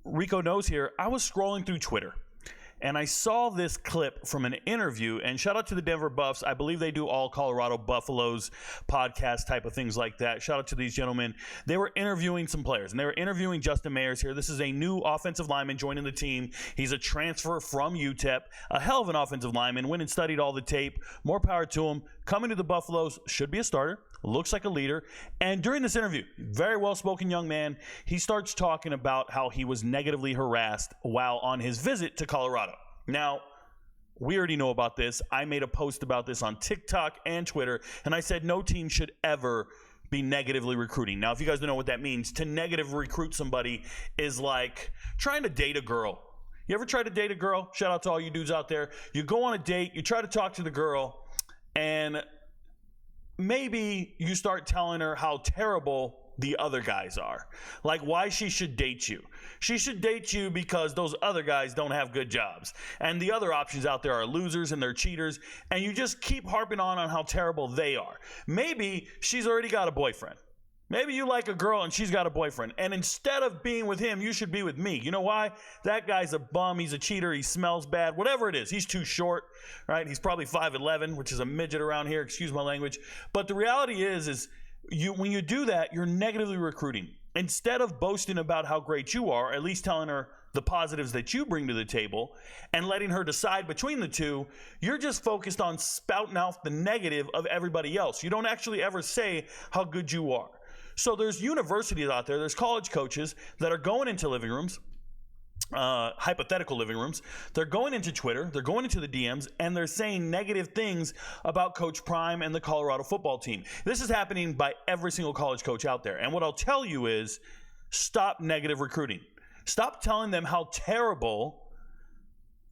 Rico knows here, I was scrolling through Twitter and I saw this clip from an interview, and shout out to the Denver Buffs. I believe they do all Colorado Buffaloes podcast type of things like that. Shout out to these gentlemen. They were interviewing some players, and they were interviewing Justin Mayers here. This is a new offensive lineman joining the team. He's a transfer from UTEP, a hell of an offensive lineman, went and studied all the tape. More power to him. Coming to the Buffaloes, should be a starter. Looks like a leader. And during this interview, very well-spoken young man, he starts talking about how he was negatively harassed while on his visit to Colorado. Now, we already know about this. I made a post about this on TikTok and Twitter, and I said no team should ever be negatively recruiting. Now, if you guys don't know what that means, to negative recruit somebody is like trying to date a girl. You ever try to date a girl? Shout out to all you dudes out there. You go on a date, you try to talk to the girl, and maybe you start telling her how terrible the other guys are. Like why she should date you. She should date you because those other guys don't have good jobs. And the other options out there are losers and they're cheaters. And you just keep harping on how terrible they are. Maybe she's already got a boyfriend. Maybe you like a girl and she's got a boyfriend. And instead of being with him, you should be with me. You know why? That guy's a bum. He's a cheater. He smells bad. Whatever it is. He's too short, right? He's probably 5'11", which is a midget around here. Excuse my language. But the reality is when you do that, you're negatively recruiting. Instead of boasting about how great you are, at least telling her the positives that you bring to the table and letting her decide between the two, you're just focused on spouting out the negative of everybody else. You don't actually ever say how good you are. So there's universities out there, there's college coaches that are going into living rooms, hypothetical living rooms. They're going into Twitter, they're going into the DMs, and they're saying negative things about Coach Prime and the Colorado football team. This is happening by every single college coach out there. And what I'll tell you is stop negative recruiting. Stop telling them how terrible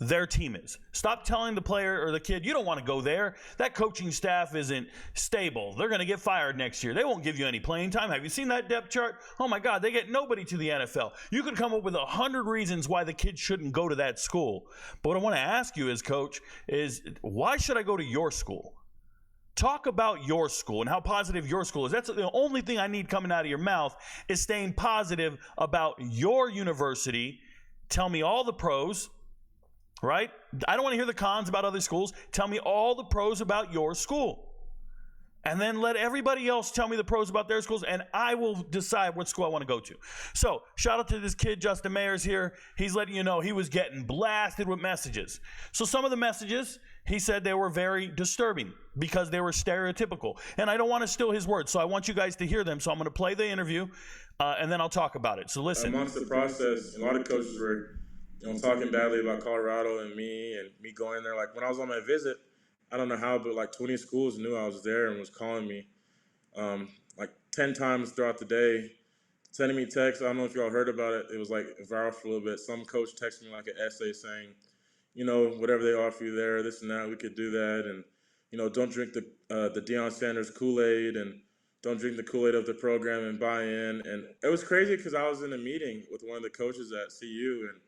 their team is. Stop telling the player or the kid, you don't want to go there. That coaching staff isn't stable. They're going to get fired next year. They won't give you any playing time. Have you seen that depth chart? Oh my God, they get nobody to the NFL. You could come up with 100 reasons why the kid shouldn't go to that school. But what I want to ask you as coach is, why should I go to your school? Talk about your school and how positive your school is. That's the only thing I need coming out of your mouth, is staying positive about your university. Tell me all the pros. Right? I don't want to hear the cons about other schools. Tell me all the pros about your school. And then let everybody else tell me the pros about their schools, and I will decide what school I want to go to. So, shout out to this kid, Justin Mayers here. He's letting you know he was getting blasted with messages. So some of the messages, he said they were very disturbing because they were stereotypical. And I don't want to steal his words, so I want you guys to hear them. So I'm going to play the interview, and then I'll talk about it. So listen. Amongst the process, a lot of coaches were talking badly about Colorado and me going there. Like when I was on my visit, I don't know how, but like 20 schools knew I was there and was calling me like 10 times throughout the day, sending me texts. I don't know if y'all heard about it. It was like viral for a little bit. Some coach texted me like an essay saying, whatever they offer you there, this and that, we could do that. And, don't drink the Deion Sanders Kool-Aid, and don't drink the Kool-Aid of the program and buy in. And it was crazy because I was in a meeting with one of the coaches at CU, and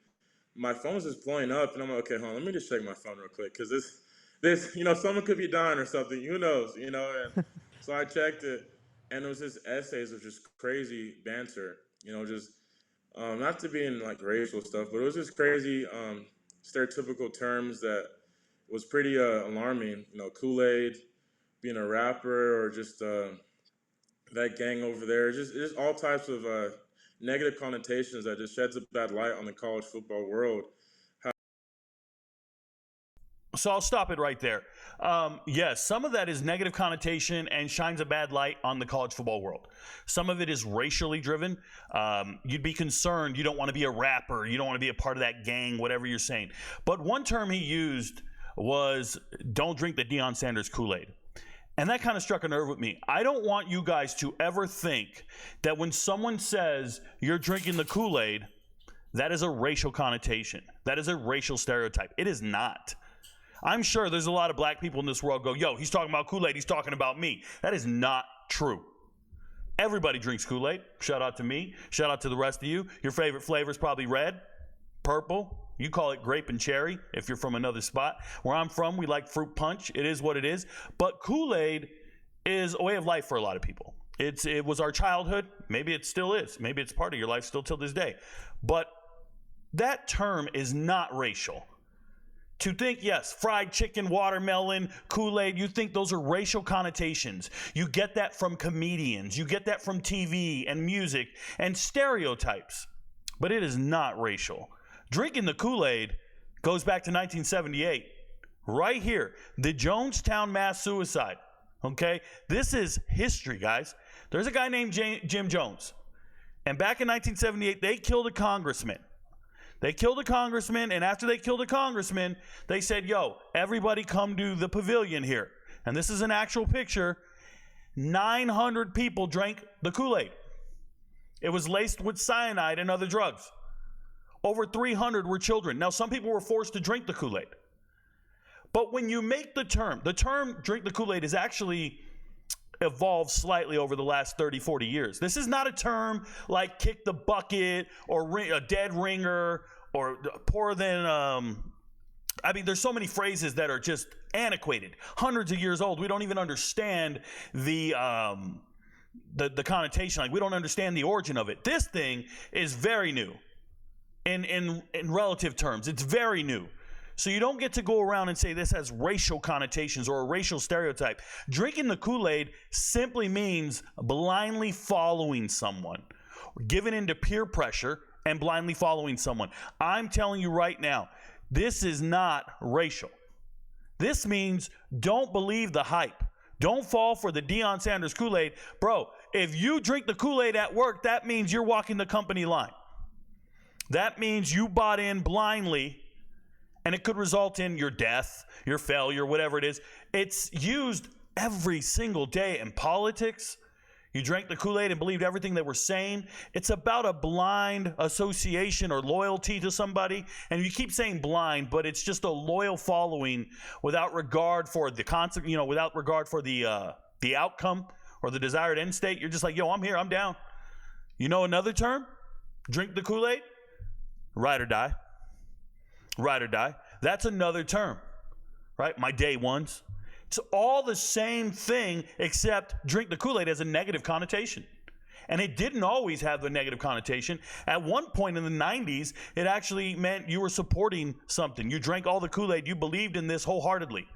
my phone was just blowing up, and I'm like, okay, hold on, let me just check my phone real quick, because this, someone could be dying or something, who knows, and so I checked it, and it was just essays of just crazy banter, just not to be in like racial stuff, but it was just crazy stereotypical terms that was pretty alarming, Kool-Aid, being a rapper, or just that gang over there, just all types of negative connotations that just sheds a bad light on the college football world. So I'll stop it right there. Yes, some of that is negative connotation and shines a bad light on the college football world. Some of it is racially driven. You'd be concerned. You don't want to be a rapper. You don't want to be a part of that gang, whatever you're saying. But one term he used was, don't drink the Deion Sanders Kool-Aid. And that kind of struck a nerve with me. I don't want you guys to ever think that when someone says you're drinking the Kool-Aid, that is a racial connotation. That is a racial stereotype. It is not. I'm sure there's a lot of black people in this world go, yo, he's talking about Kool-Aid, he's talking about me. That is not true. Everybody drinks Kool-Aid. Shout out to me. Shout out to the rest of you. Your favorite flavor is probably red, purple. You call it grape and cherry if you're from another spot. Where I'm from, we like fruit punch. It is what it is. But Kool-Aid is a way of life for a lot of people. It was our childhood. Maybe it still is. Maybe it's part of your life still till this day. But That term is not racial. To think, yes, fried chicken, watermelon, Kool-Aid, you think those are racial connotations. You get that from comedians. You get that from TV and music and stereotypes. But it is not racial. Drinking the Kool-Aid goes back to 1978. Right here, the Jonestown mass suicide. Okay? This is history, guys. There's a guy named Jim Jones. And back in 1978, they killed a congressman. They killed a congressman, and after they killed a congressman, they said, yo, everybody come to the pavilion here. And this is an actual picture. 900 people drank the Kool-Aid. It was laced with cyanide and other drugs. Over 300 were children. Now, some people were forced to drink the Kool-Aid. But when you make the term drink the Kool-Aid has actually evolved slightly over the last 30, 40 years. This is not a term like kick the bucket or a dead ringer or poorer than, there's so many phrases that are just antiquated, hundreds of years old. We don't even understand the connotation. Like, we don't understand the origin of it. This thing is very new in relative terms. It's very new. So you don't get to go around and say this has racial connotations or a racial stereotype. Drinking the Kool-Aid simply means blindly following someone, giving into peer pressure and blindly following someone. I'm telling you right now, this is not racial. This means don't believe the hype. Don't fall for the Deion Sanders Kool-Aid. Bro, if you drink the Kool-Aid at work, that means you're walking the company line. That means you bought in blindly. And it could result in your death, your failure, whatever it is. It's used every single day in politics. You drank the Kool-Aid and believed everything they were saying. It's about a blind association or loyalty to somebody. And you keep saying blind, but it's just a loyal following without regard for the concept, without regard for the outcome or the desired end state. You're just like, yo, I'm here, I'm down. You know another term? Drink the Kool-Aid? Ride or die. Ride or die. That's another term, right? My day ones. It's all the same thing, except drink the Kool-Aid has a negative connotation. And it didn't always have the negative connotation. At one point in the 90s, it actually meant you were supporting something. You drank all the Kool-Aid. You believed in this wholeheartedly.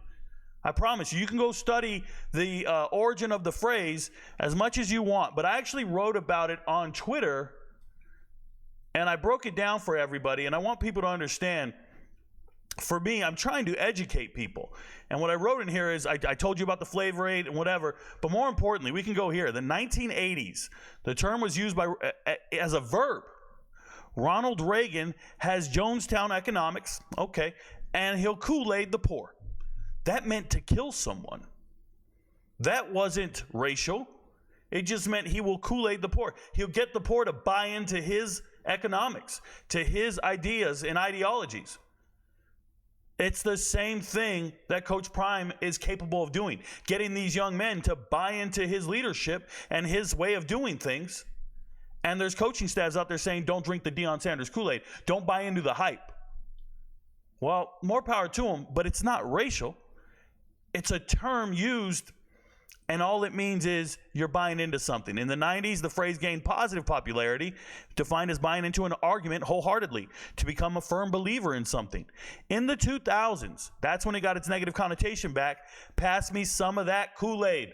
I promise you, you can go study the origin of the phrase as much as you want. But I actually wrote about it on Twitter, and I broke it down for everybody. And I want people to understand, for me, I'm trying to educate people. And what I wrote in here is, I told you about the flavor aid and whatever, but more importantly, we can go here. The 1980s, the term was used as a verb. Ronald Reagan has Jonestown economics, okay, and he'll Kool-Aid the poor. That meant to kill someone. That wasn't racial. It just meant he will Kool-Aid the poor. He'll get the poor to buy into his economics, to his ideas and ideologies. It's the same thing that Coach Prime is capable of doing, getting these young men to buy into his leadership and his way of doing things. And there's coaching staffs out there saying, don't drink the Deion Sanders Kool-Aid. Don't buy into the hype. Well, more power to them, but it's not racial. It's a term used, and all it means is you're buying into something. In the 90s, the phrase gained positive popularity, defined as buying into an argument wholeheartedly, to become a firm believer in something. In the 2000s, that's when it got its negative connotation back. Pass me some of that Kool-Aid.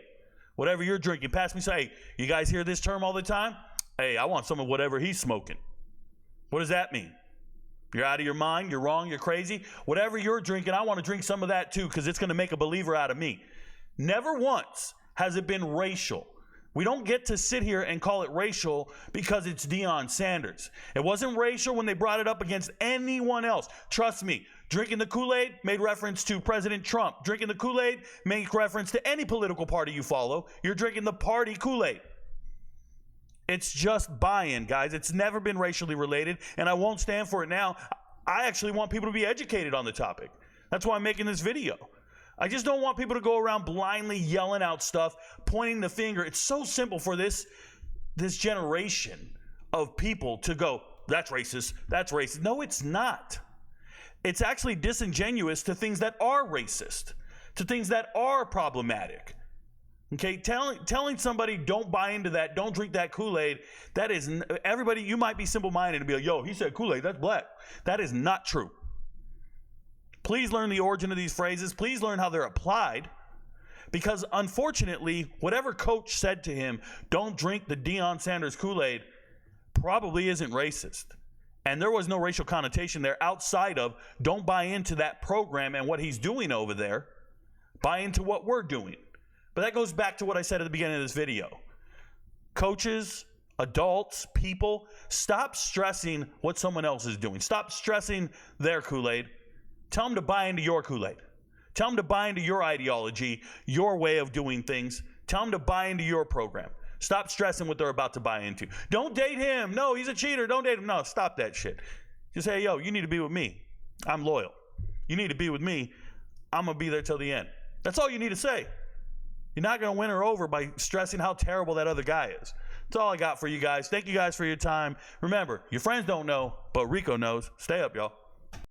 Whatever you're drinking, pass me some. Hey, you guys hear this term all the time? Hey, I want some of whatever he's smoking. What does that mean? You're out of your mind, you're wrong, you're crazy. Whatever you're drinking, I want to drink some of that too, because it's going to make a believer out of me. Never once has it been racial. We don't get to sit here and call it racial because it's Deion Sanders. It wasn't racial when they brought it up against anyone else. Trust me, drinking the Kool-Aid made reference to President Trump. Drinking the Kool-Aid made reference to any political party you follow. You're drinking the party Kool-Aid. It's just buy-in, guys. It's never been racially related, and I won't stand for it now. I actually want people to be educated on the topic. That's why I'm making this video. I just don't want people to go around blindly yelling out stuff, pointing the finger. It's so simple for this generation of people to go, that's racist, that's racist. No, it's not. It's actually disingenuous to things that are racist, to things that are problematic. Okay, telling somebody don't buy into that, don't drink that Kool-Aid, that is, everybody, you might be simple-minded and be like, yo, he said Kool-Aid, that's black. That is not true. Please learn the origin of these phrases. Please learn how they're applied. Because unfortunately, whatever coach said to him, don't drink the Deion Sanders Kool-Aid, probably isn't racist. And there was no racial connotation there outside of don't buy into that program and what he's doing over there. Buy into what we're doing. But that goes back to what I said at the beginning of this video. Coaches, adults, people, stop stressing what someone else is doing. Stop stressing their Kool-Aid. Tell them to buy into your Kool-Aid. Tell them to buy into your ideology, your way of doing things. Tell them to buy into your program. Stop stressing what they're about to buy into. Don't date him. No, he's a cheater. Don't date him. No, stop that shit. Just say, yo, you need to be with me. I'm loyal. You need to be with me. I'm going to be there till the end. That's all you need to say. You're not going to win her over by stressing how terrible that other guy is. That's all I got for you guys. Thank you guys for your time. Remember, your friends don't know, but Rico knows. Stay up, y'all.